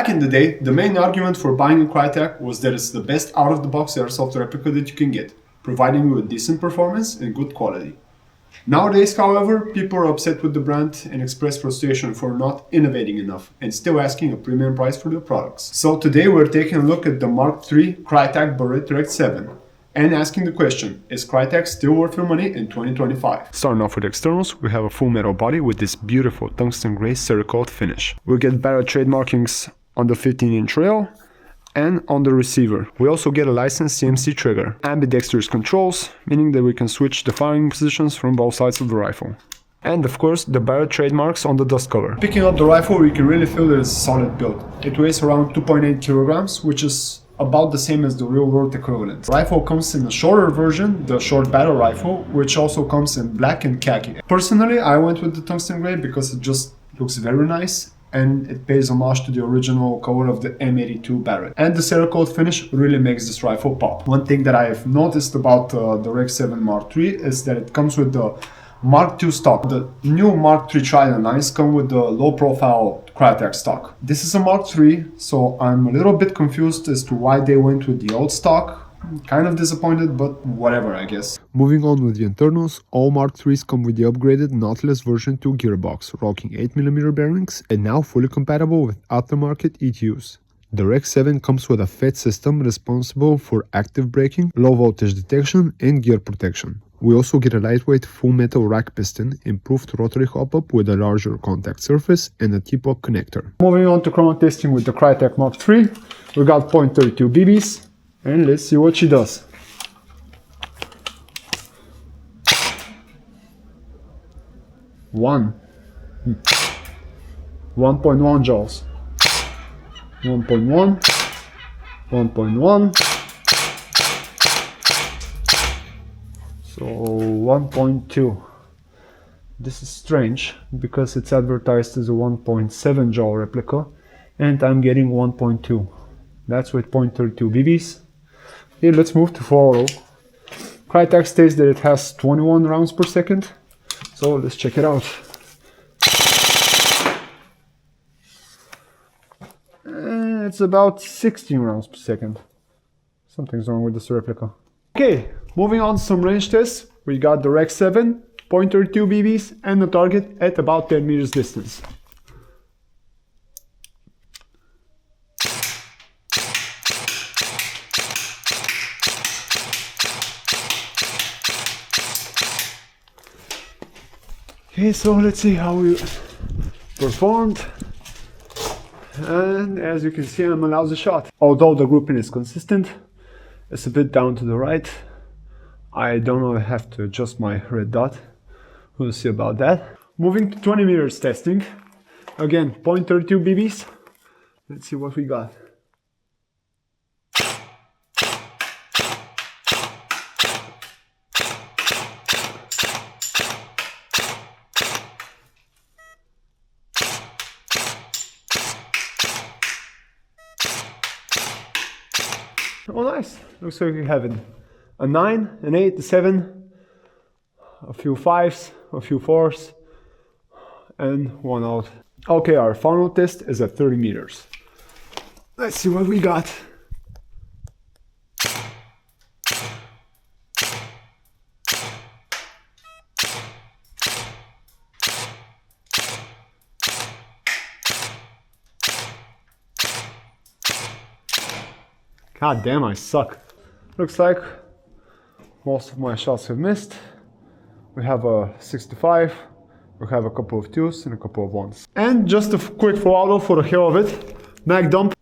Back in the day, the main argument for buying a Krytac was that it's the best out-of-the-box airsoft replica that you can get, providing you with decent performance and good quality. Nowadays, however, people are upset with the brand and express frustration for not innovating enough and still asking a premium price for their products. So today we're taking a look at the Mark III Krytac Barrett Direct 7 and asking the question, is Krytac still worth your money in 2025? Starting off with externals, we have a full metal body with this beautiful tungsten gray cerakote finish. We get Barrett trade markings on the 15-inch rail and on the receiver. We also get a licensed CMC trigger, ambidextrous controls, meaning that we can switch the firing positions from both sides of the rifle. And of course, the Barrett trademarks on the dust cover. Picking up the rifle, we can really feel that it's a solid build. It weighs around 2.8 kilograms, which is about the same as the real-world equivalent. The rifle comes in a shorter version, the short battle rifle, which also comes in black and khaki. Personally, I went with the tungsten gray because it just looks very nice and it pays homage to the original color of the M82 Barrett. And the cerakote finish really makes this rifle pop. One thing that I have noticed about the Rec 7 Mark III is that it comes with the Mark II stock. The new Mark III Trident lines come with the low-profile Krytac stock. This is a Mark III, so I'm a little bit confused as to why they went with the old stock. Kind of disappointed, but whatever, I guess. Moving on with the internals, all Mark IIIs come with the upgraded Nautilus version 2 gearbox, rocking 8mm bearings and now fully compatible with aftermarket ETUs. The Rec 7 comes with a FET system responsible for active braking, low voltage detection and gear protection. We also get a lightweight full metal rack piston, improved rotary hop-up with a larger contact surface and a T-POC connector. Moving on to chrono testing with the Krytac Mark III, we got .32 BBs and let's see what she does. One. 1.1 joules. 1.1. 1.1. So 1.2. This is strange because it's advertised as a 1.7 joule replica and I'm getting 1.2. That's with .32 BBs. Here, let's move to 4.0. Krytac states that it has 21 rounds per second. So let's check it out. And it's about 16 rounds per second. Something's wrong with this replica. Okay, moving on to some range tests. We got the Rec 7, .32 BBs, and the target at about 10 meters distance. Okay, so let's see how we performed. And as you can see, I'm a lousy shot. Although the grouping is consistent, it's a bit down to the right. I don't know, I have to adjust my red dot. We'll see about that. Moving to 20 meters testing. Again, .32 BBs. Let's see what we got. Oh nice, looks like we have it. A 9, an 8, a 7, a few 5s, a few 4s, and 1 out. Okay, our final test is at 30 meters. Let's see what we got. God damn, I suck. Looks like most of my shots have missed. We have a 65, we have a couple of 2s and a couple of 1s. And just a quick throttle for the hell of it. Mag dump.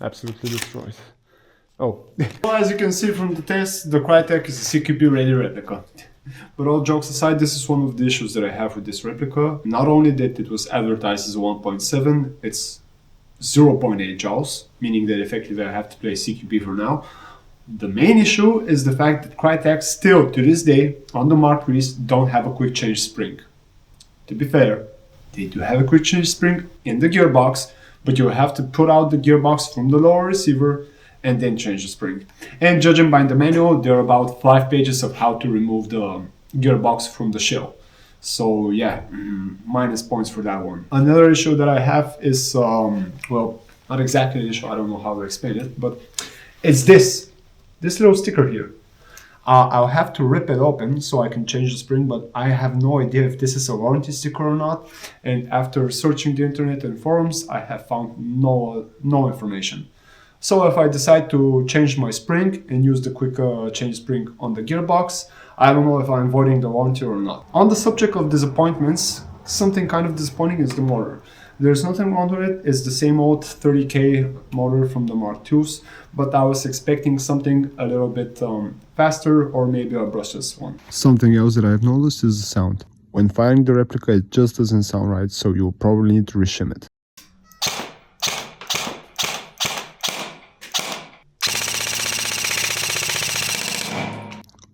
Absolutely destroyed. Oh. Well, as you can see from the test, the Krytac is a CQB ready replica. But all jokes aside, this is one of the issues that I have with this replica. Not only that it was advertised as a 1.7, it's 0.8 joules, meaning that effectively I have to play CQB for now. The main issue is the fact that Krytac still, to this day, on the Mark IIIs, don't have a quick change spring. To be fair, they do have a quick change spring in the gearbox, but you have to put out the gearbox from the lower receiver and then change the spring. And judging by the manual, there are about 5 pages of how to remove the gearbox from the shell. So yeah, minus points for that one. Another issue that I have is, well, not exactly an issue, I don't know how to explain it, but it's this little sticker here. I'll have to rip it open so I can change the spring, but I have no idea if this is a warranty sticker or not. And after searching the internet and forums, I have found no information. So if I decide to change my spring and use the quick change spring on the gearbox, I don't know if I'm voiding the warranty or not. On the subject of disappointments, something kind of disappointing is the motor. There's nothing wrong with it, it's the same old 30K motor from the Mark IIs, but I was expecting something a little bit faster or maybe a brushless one. Something else that I've noticed is the sound. When firing the replica, it just doesn't sound right, so you'll probably need to reshim it.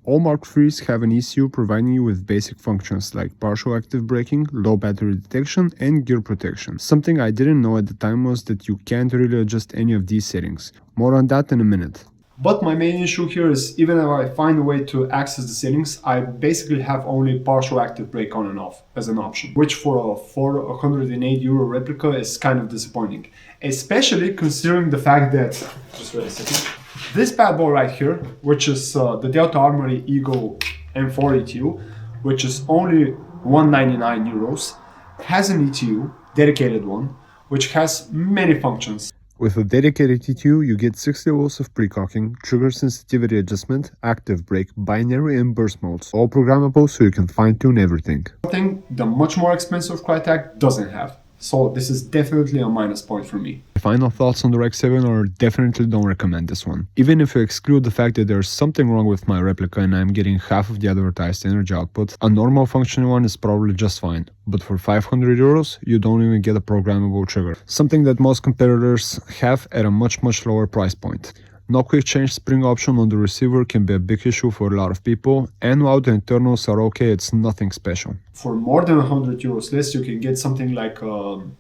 All Mark IIIs have an ECU providing you with basic functions like partial active braking, low battery detection, and gear protection. Something I didn't know at the time was that you can't really adjust any of these settings. More on that in a minute. But my main issue here is, even if I find a way to access the settings, I basically have only partial active brake on and off as an option, which for a €408 replica is kind of disappointing. Especially considering the fact that, just wait a second, this bad boy right here, which is the Delta Armory Eagle M4 ETU, which is only €199, has an ETU, dedicated one, which has many functions. With a dedicated ETU, you get 60 volts of precocking, trigger sensitivity adjustment, active brake, binary and burst modes, all programmable so you can fine-tune everything. Something the much more expensive Krytac doesn't have. So this is definitely a minus point for me. My final thoughts on the Rec 7 are definitely don't recommend this one. Even if you exclude the fact that there's something wrong with my replica and I'm getting half of the advertised energy output, a normal functioning one is probably just fine. But for €500, you don't even get a programmable trigger. Something that most competitors have at a much lower price point. No quick change spring option on the receiver can be a big issue for a lot of people, and while the internals are okay, it's nothing special. For more than €100 less, you can get something like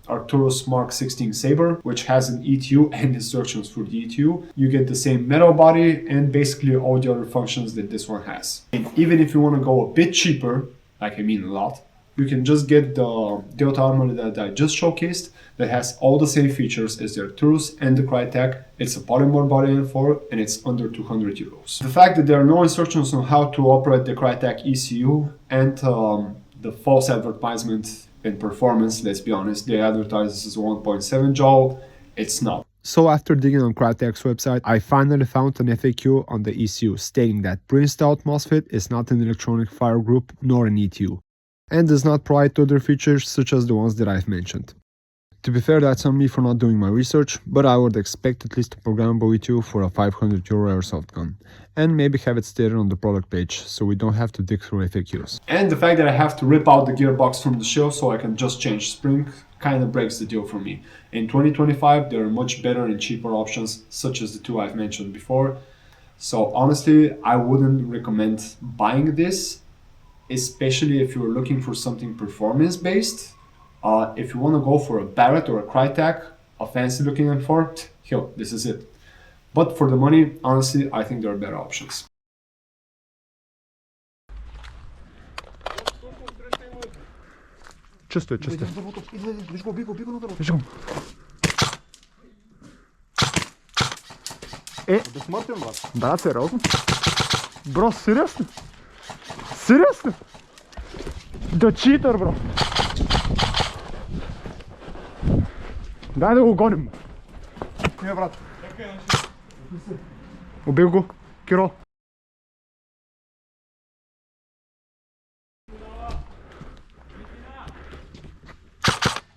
Arcturus Mark 16 Saber, which has an ETU and instructions for the ETU. You get the same metal body and basically all the other functions that this one has. And even if you want to go a bit cheaper, like I mean a lot, you can just get the Delta Armory that I just showcased that has all the same features as the Arcturus and the Krytac. It's a polymorph body N4 and it's under €200. The fact that there are no instructions on how to operate the Krytac ECU and the false advertisement in performance, let's be honest, they advertise this as 1.7 joule, it's not. So after digging on Krytac's website, I finally found an FAQ on the ECU stating that pre-installed MOSFET is not an electronic fire group nor an ETU, and does not provide other features such as the ones that I've mentioned. To be fair, that's on me for not doing my research, but I would expect at least a programmable ETU for a €500 airsoft gun, and maybe have it stated on the product page so we don't have to dig through FAQs. And the fact that I have to rip out the gearbox from the shell so I can just change spring kind of breaks the deal for me. In 2025 there are much better and cheaper options such as the two I've mentioned before, so honestly I wouldn't recommend buying this, especially if you're looking for something performance based. If you want to go for a Barrett or a Krytac, a fancy looking M4, hell, this is it. But for the money, honestly, I think there are better options. Чисто. Да, сериозно? Бро, сериозно? Сериозно? Да читър, бро! Дай да го гоним. Не, брат. Убил го, Киро.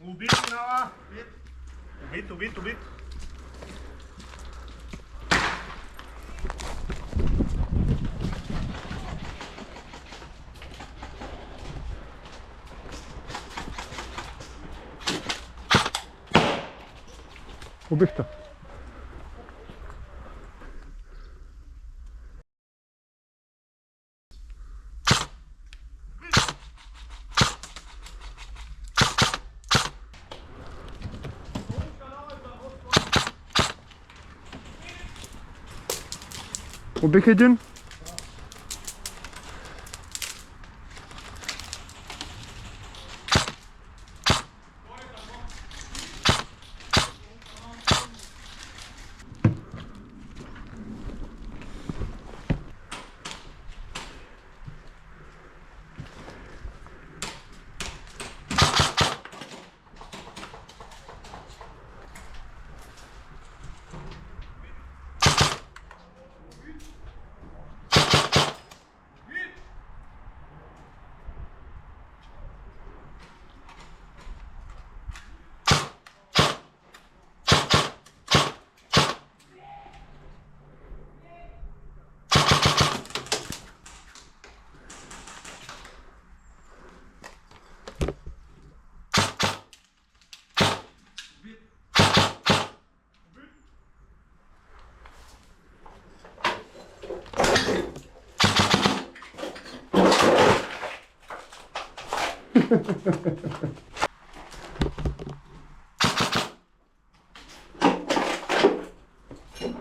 Убит. Убих-то. Убих един.